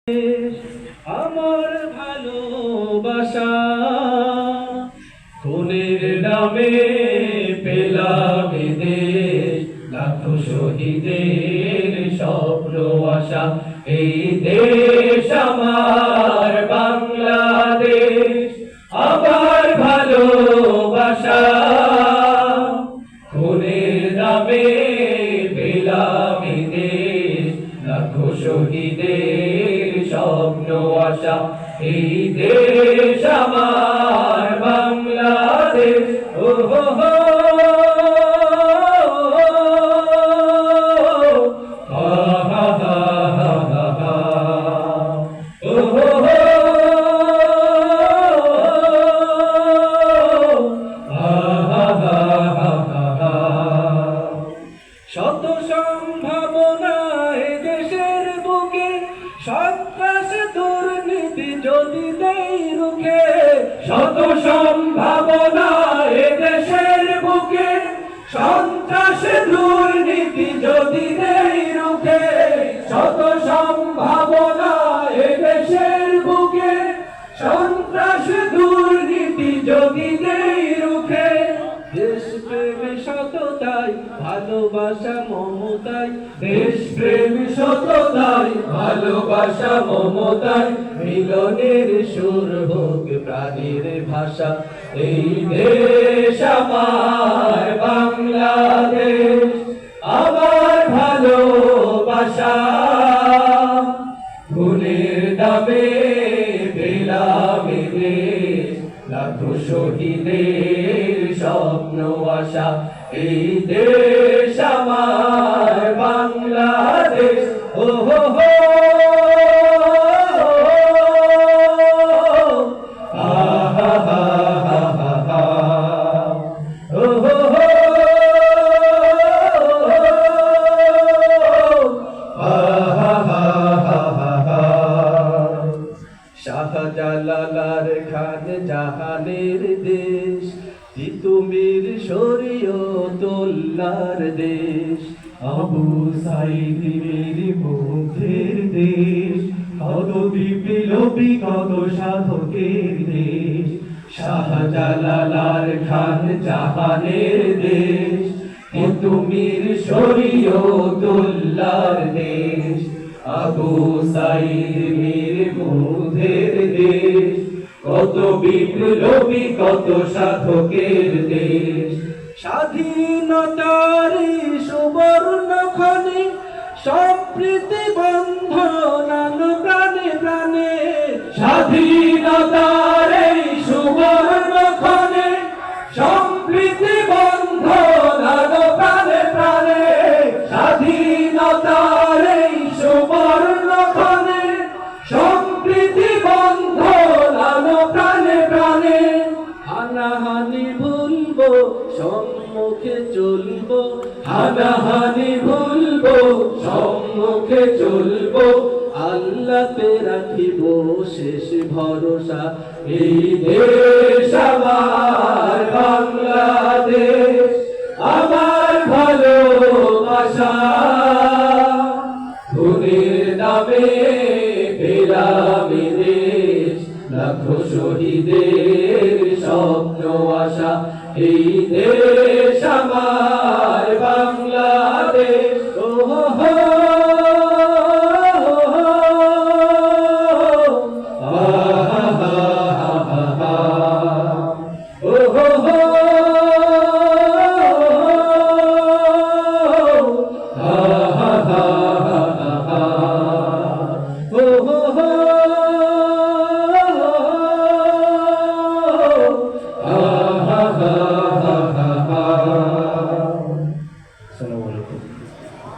আমার ভালোবাসা খুনের নামে পেলাম দেশ, লাখো শহীদের স্বপ্ন আশা। এই দেশ আমার বাংলাদেশ, আমার ভালোবাসা খুনের নামে পেলাম দেশ, লাখো শহীদের স্বপ্ন আশা। এই দেশ আমার বাংলাদেশ। ও হো হো শত সম্ভাবনায় দেশের বুকে সন্ত্রাস দুর্নীতি যদি দেই রুখে, শত সম্ভাবনায় দেশের বুকে সন্ত্রাস দুর্নীতি যদি দেই রুখে, শত সম্ভাবনায় দেশের বুকে সন্ত্রাস দুর্নীতি যদি দেই রুখে। দেশপ্রেম সততাই ভালোবাসা মমতাই, দেশপ্রেম সততাই ভালোবাসা মমতাই, মিলনের সুর হোক প্রাণীর ভাষা। এই দেশ আমার বাংলাদেশ, আমার ভালোবাসা খুনের দামে পেলাম দেশ, লাখো শহীদের স্বপ্ন আশা। এই দেশ আমার বাংলাদেশ। ও হো হো আহা হা হা হা হা, ও হো হো আহা হা হা হা হা। শাহজালাল খান জাহানের দেশ, তিতুমির শরীয়তুল্লাহর দেশ, আবু সাইদ মীর মুগ্ধের দেশ, কত বিপ্লবী কত সাধকের দেশ। শাহজালাল খান জাহানের দেশ, তিতুমির শরীয়তুল্লাহর দেশ, আবু সাইদ মীর মুগ্ধের দেশ, কত বিপ্লবী কত সাধকের দেশ। স্বাধীনতার সুবর্ণ খনি সম্প্রীতি বন্ধন প্রাণে প্রাণে, স্বাধীনতার সুবর্ণ খনি সম্প্রীতি বন্ধন প্রাণে প্রাণে, স্বাধীনতার সুবর্ণ খনি সম্প্রীতি বন্ধন প্রাণে প্রাণে। হানাহানি ভুলবো সম্মুখে চলবো, হানাহানি ভুলবো সম্মুখে চলবো, আল্লাহতে রাখিব শেষ ভরসা। এই দেশ আমার বাংলাদেশ, আমার ভালোবাসা খুনের দামে পেলাম দেশ, লাখো শহীদের স্বপ্ন আশা। এই দেশ আমার বাংলাদেশ। ও হো হো আহা হা হা হা, ও হো হো